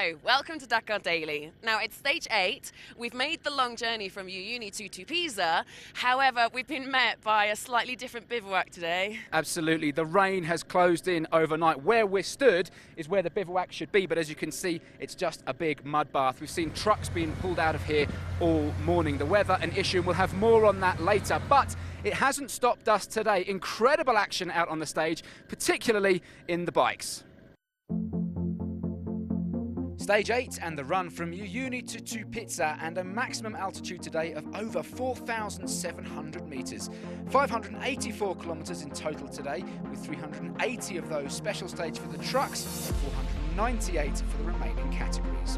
Hello, welcome to Dakar Daily. Now it's stage 8. We've made the long journey from Uyuni to Pisa. However, we've been met by a slightly different bivouac today. Absolutely, the rain has closed in overnight. Where we're stood is where the bivouac should be, but as you can see, it's just a big mud bath. We've seen trucks being pulled out of here all morning. The weather an issue, and we'll have more on that later, but it hasn't stopped us today. Incredible action out on the stage, particularly in the bikes. Stage 8 and the run from Uyuni to Pizza, and a maximum altitude today of over 4,700 metres. 584 kilometres in total today, with 380 of those special stage for the trucks and 498 for the remaining categories.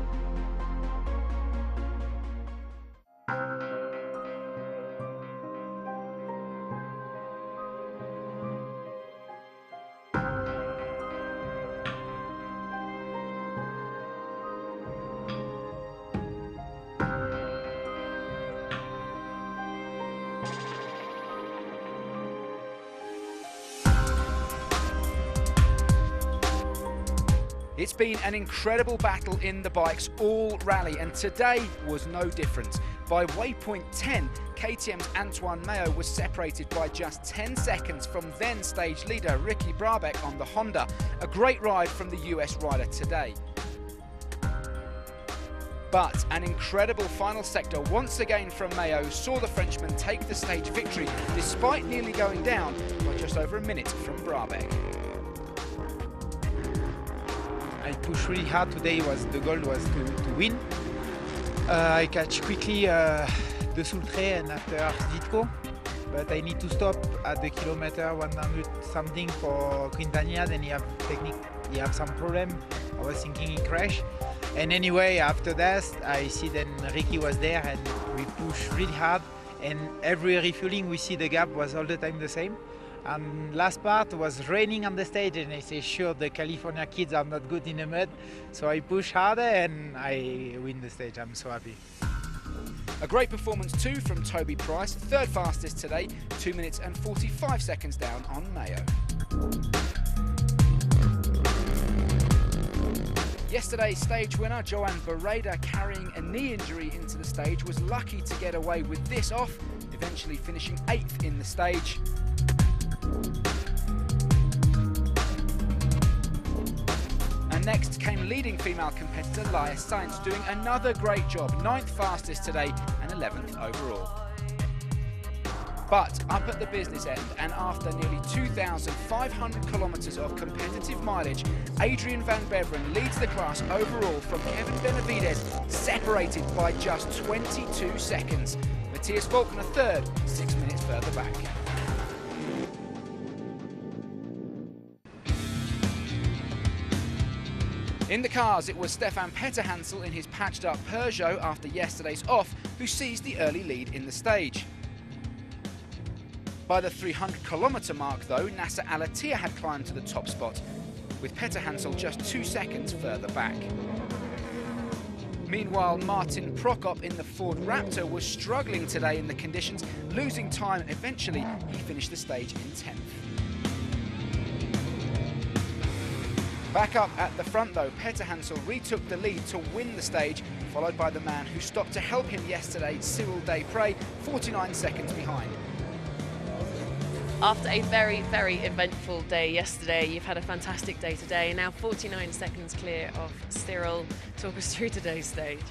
It's been an incredible battle in the bikes all rally, and today was no different. By waypoint 10, KTM's Antoine Méo was separated by just 10 seconds from then stage leader Ricky Brabec on the Honda. A great ride from the US rider today. But an incredible final sector once again from Méo saw the Frenchman take the stage victory despite nearly going down by just over a minute from Brabec. I pushed really hard today. The goal was to win. I catch quickly the Sultre and after Zitko, but I need to stop at the kilometer 100 something for Quintana. Then he have some problem. I was thinking he crashed. And anyway, after that, I see then Ricky was there and we pushed really hard. And every refueling, we see the gap was all the time the same. And last part was raining on the stage, and I say, sure, the California kids are not good in the mud. So I push harder and I win the stage. I'm so happy. A great performance too from Toby Price, third fastest today, 2 minutes and 45 seconds down on Méo. Yesterday's stage winner, Joan Barreda, carrying a knee injury into the stage, was lucky to get away with this off, eventually finishing 8th in the stage. And next came leading female competitor Laia Sainz, doing another great job, 9th fastest today and 11th overall. But up at the business end, and after nearly 2,500 kilometres of competitive mileage, Adrian van Beveren leads the class overall from Kevin Benavides, separated by just 22 seconds. Matthias Faulkner third, 6 minutes further back. In the cars, it was Stéphane Peterhansel in his patched-up Peugeot after yesterday's off who seized the early lead in the stage. By the 300-kilometre mark, though, Nasser Al-Attiyah had climbed to the top spot, with Peterhansel just 2 seconds further back. Meanwhile, Martin Prokop in the Ford Raptor was struggling today in the conditions, losing time. Eventually, he finished the stage in 10th. Back up at the front though, Peterhansel retook the lead to win the stage, followed by the man who stopped to help him yesterday, Cyril Desprez, 49 seconds behind. After a very, very eventful day yesterday, you've had a fantastic day today. Now 49 seconds clear of Cyril. Talk us through today's stage.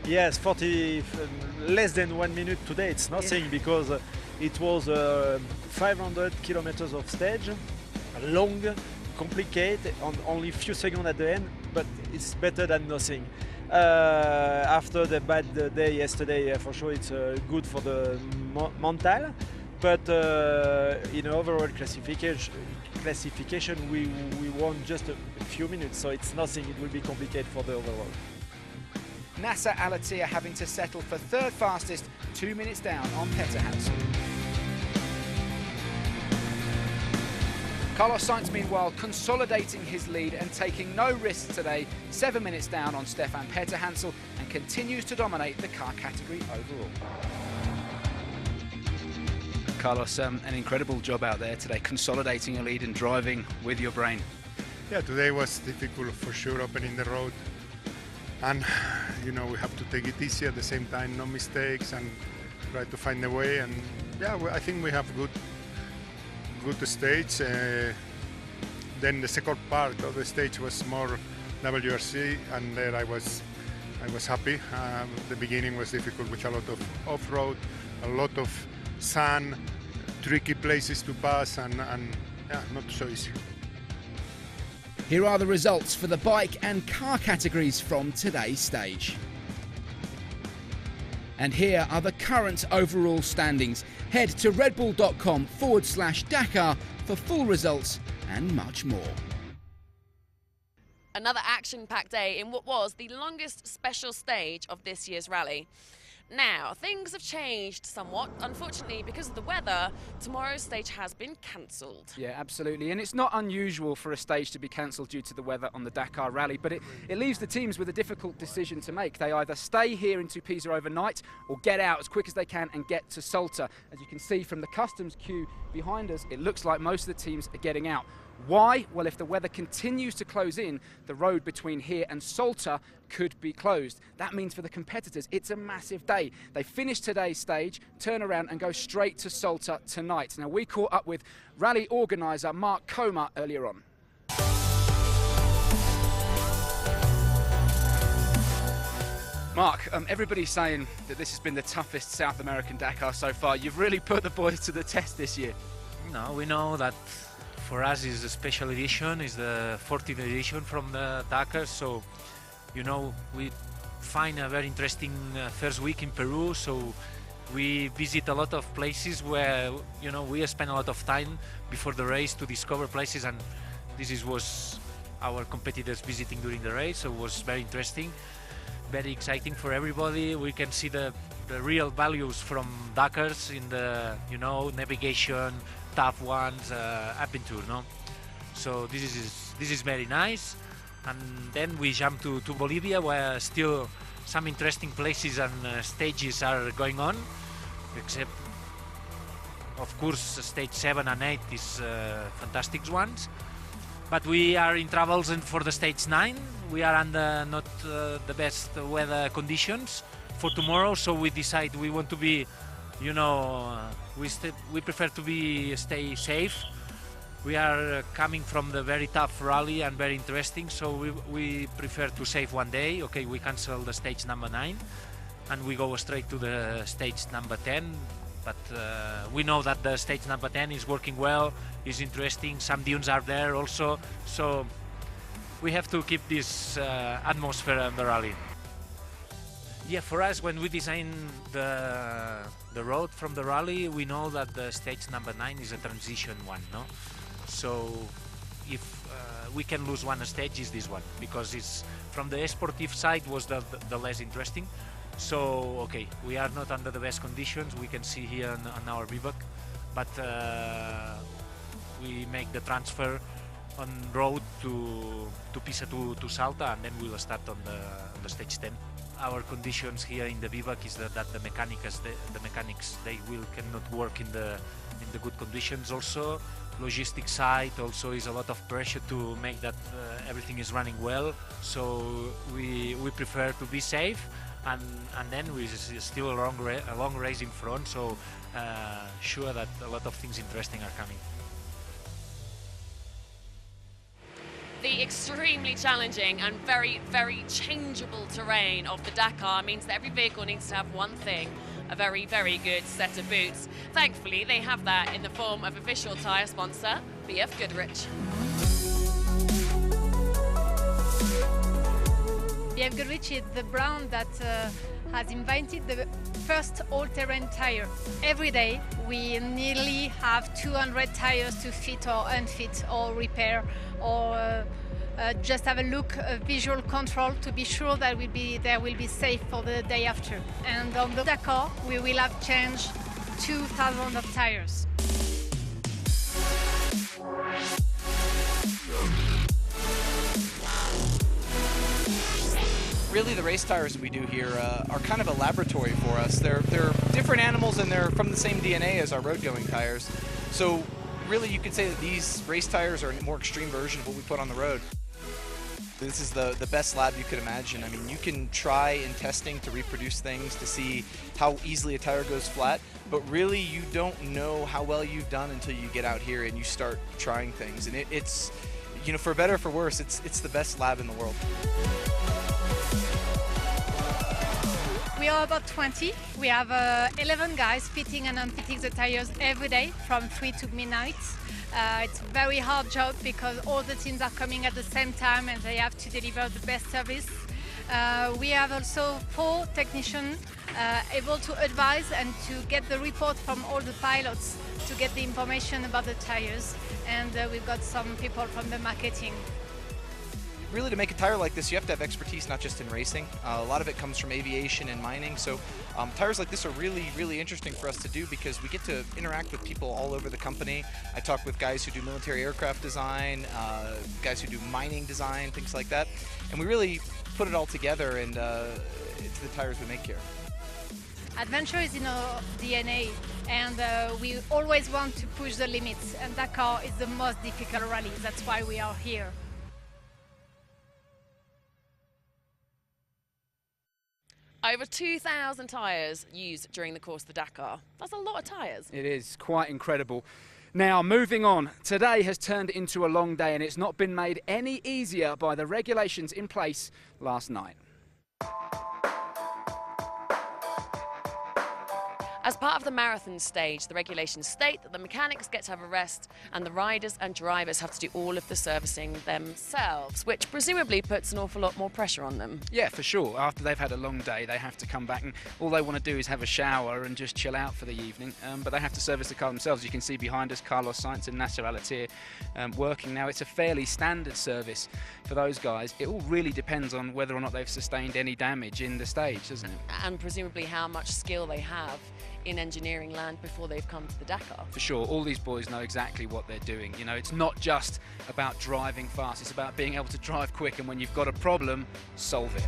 Yes, less than 1 minute today. It's nothing because it was 500 kilometers of stage, long, complicated, on only few seconds at the end, but it's better than nothing. After the bad day yesterday, for sure it's good for the mental, but in overall classification we won just a few minutes, so it's nothing. It will be complicated for the overall. Nasser Al-Attiyah having to settle for third fastest, 2 minutes down on Peterhansel. Carlos Sainz, meanwhile, consolidating his lead and taking no risks today, 7 minutes down on Stéphane Peterhansel, and continues to dominate the car category overall. Carlos, an incredible job out there today, consolidating a lead and driving with your brain. Yeah, today was difficult for sure, opening the road. and you know, we have to take it easy at the same time, no mistakes, and try to find a way. And yeah, I think we have good stage. Then the second part of the stage was more WRC, and there I was happy. The beginning was difficult with a lot of off-road, a lot of sand, tricky places to pass, and yeah, not so easy. Here are the results for the bike and car categories from today's stage. And here are the current overall standings. Head to redbull.com/Dakar for full results and much more. Another action-packed day in what was the longest special stage of this year's rally. Now, things have changed somewhat. Unfortunately, because of the weather, tomorrow's stage has been cancelled. Yeah, absolutely. And it's not unusual for a stage to be cancelled due to the weather on the Dakar Rally, but it leaves the teams with a difficult decision to make. They either stay here in Tupiza overnight or get out as quick as they can and get to Salta. As you can see from the customs queue behind us, it looks like most of the teams are getting out. Why? Well, if the weather continues to close in, the road between here and Salta could be closed. That means for the competitors, it's a massive day. They finish today's stage, turn around and go straight to Salta tonight. Now, we caught up with rally organiser Mark Comer earlier on. Mark, everybody's saying that this has been the toughest South American Dakar so far. You've really put the boys to the test this year. No, we know that for us is a special edition, is the 14th edition from the Dakar, so you know we find a very interesting first week in Peru, so we visit a lot of places where you know we spend a lot of time before the race to discover places, and was our competitors visiting during the race, so it was very interesting, very exciting for everybody. We can see the real values from Dakars in the navigation, tough ones, adventure, no? So this is very nice. And then we jump to Bolivia, where still some interesting places and stages are going on, except of course stage 7 and 8 is fantastic ones. But we are in travels for the stage 9. We are under not the best weather conditions for tomorrow, so we decide we want to be, we prefer to stay safe. We are coming from the very tough rally and very interesting, so we prefer to save one day. Okay, we cancel the stage number 9 and we go straight to the stage number 10. But we know that the stage number 10 is working well, is interesting, some dunes are there also, so we have to keep this atmosphere on the rally. Yeah, for us, when we design the road from the rally, we know that the stage number 9 is a transition one, no? So if we can lose one stage, is this one, because it's from the sportive side was the less interesting. So okay, we are not under the best conditions, we can see here on our bivouac, but we make the transfer on road to Pisa to Salta, and then we will start on the stage 10. Our conditions here in the bivouac is that the mechanics they cannot work in the good conditions. Also, logistic side also is a lot of pressure to make that everything is running well. So we prefer to be safe, and then we still a long race in front. So sure that a lot of things interesting are coming. The extremely challenging and very, very changeable terrain of the Dakar means that every vehicle needs to have one thing: a very, very good set of boots. Thankfully, they have that in the form of official tyre sponsor, BF Goodrich. BF Goodrich is the brand that has invented the first all-terrain tire. Every day we nearly have 200 tires to fit or unfit or repair or just have a look, a visual control to be sure that they will be safe for the day after. And on the Dakar we will have changed 2,000 of tires. Really, the race tires that we do here are kind of a laboratory for us. They're different animals and they're from the same DNA as our road-going tires. So really you could say that these race tires are a more extreme version of what we put on the road. This is the best lab you could imagine. I mean, you can try in testing to reproduce things to see how easily a tire goes flat, but really you don't know how well you've done until you get out here and you start trying things. And it's, you know, for better or for worse, it's the best lab in the world. We are about 20. We have 11 guys fitting and unfitting the tires every day from 3 to midnight. It's a very hard job because all the teams are coming at the same time and they have to deliver the best service. We have also 4 technicians able to advise and to get the report from all the pilots to get the information about the tires. And we've got some people from the marketing. Really, to make a tire like this, you have to have expertise not just in racing. A lot of it comes from aviation and mining. So tires like this are really, really interesting for us to do because we get to interact with people all over the company. I talk with guys who do military aircraft design, guys who do mining design, things like that. And we really put it all together, and it's the tires we make here. Adventure is in our DNA, and we always want to push the limits, and Dakar is the most difficult rally. That's why we are here. Over 2,000 tyres used during the course of the Dakar. That's a lot of tyres. It is quite incredible. Now, moving on, today has turned into a long day and it's not been made any easier by the regulations in place last night. As part of the marathon stage, the regulations state that the mechanics get to have a rest and the riders and drivers have to do all of the servicing themselves, which presumably puts an awful lot more pressure on them. Yeah, for sure. After they've had a long day, they have to come back and all they want to do is have a shower and just chill out for the evening. But they have to service the car themselves. You can see behind us Carlos Sainz and Nasser Al-Attiyah working now. It's a fairly standard service for those guys. It all really depends on whether or not they've sustained any damage in the stage, doesn't it? And presumably how much skill they have in engineering land before they've come to the Dakar. For sure, all these boys know exactly what they're doing. You know, it's not just about driving fast, it's about being able to drive quick, and when you've got a problem, solve it.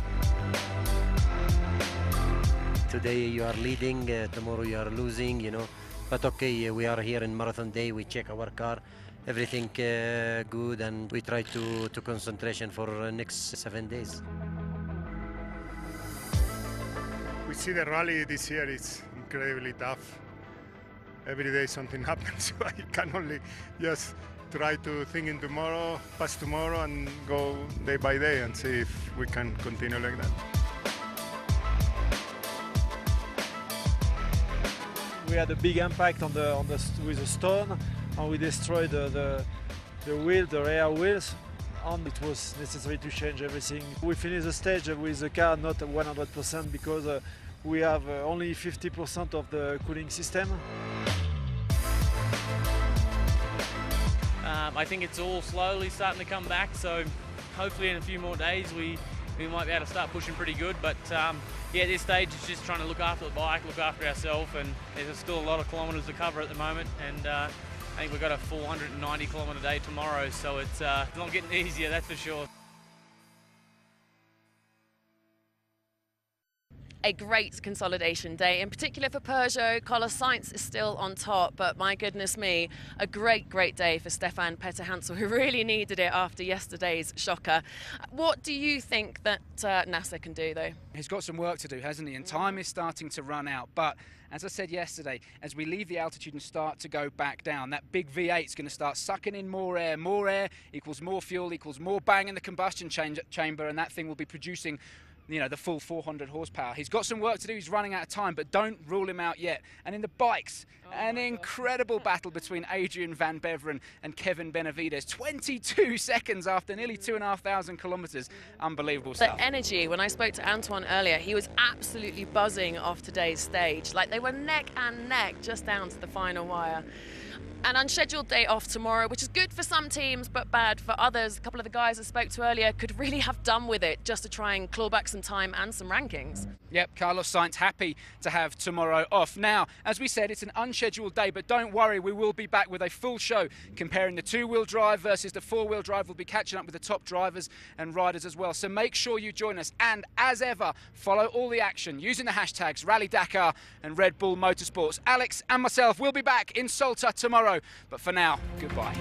Today you are leading, tomorrow you are losing, you know. But okay, we are here in marathon day, we check our car, everything good, and we try to concentration for next 7 days. We see the rally this year is incredibly tough. Every day something happens, so I can only just try to think in tomorrow, pass tomorrow, and go day by day and see if we can continue like that. We had a big impact with the stone, and we destroyed the wheel, the rear wheels, and it was necessary to change everything. We finished the stage with the car not 100% because we have only 50% of the cooling system. I think it's all slowly starting to come back, so hopefully in a few more days we might be able to start pushing pretty good. But yeah, at this stage it's just trying to look after the bike, look after ourselves, and there's still a lot of kilometres to cover at the moment, and I think we've got a 490 kilometre day tomorrow, so it's not getting easier, that's for sure. A great consolidation day, in particular for Peugeot. Carlos Sainz is still on top, but my goodness me, a great day for Stéphane Peterhansel, who really needed it after yesterday's shocker. What do you think that Nasser can do, though? He's got some work to do, hasn't he? And time is starting to run out. But as I said yesterday, as we leave the altitude and start to go back down, that big V8 is going to start sucking in more air equals more fuel, equals more bang in the combustion chamber, and that thing will be producing, you know, the full 400 horsepower. He's got some work to do, he's running out of time, but don't rule him out yet. And in the bikes, an incredible battle between Adrian Van Beveren and Kevin Benavides. 22 seconds after nearly 2,500 kilometres. Unbelievable stuff. The energy, when I spoke to Antoine earlier, he was absolutely buzzing off today's stage. Like they were neck and neck just down to the final wire. An unscheduled day off tomorrow, which is good for some teams but bad for others. A couple of the guys I spoke to earlier could really have done with it just to try and claw back some time and some rankings. Yep, Carlos Sainz happy to have tomorrow off. Now, as we said, it's an unscheduled day, but don't worry, we will be back with a full show comparing the two-wheel drive versus the four-wheel drive. We'll be catching up with the top drivers and riders as well. So make sure you join us, and as ever, follow all the action using the hashtags Rally Dakar and Red Bull Motorsports. Alex and myself will be back in Salta tomorrow, but for now, goodbye.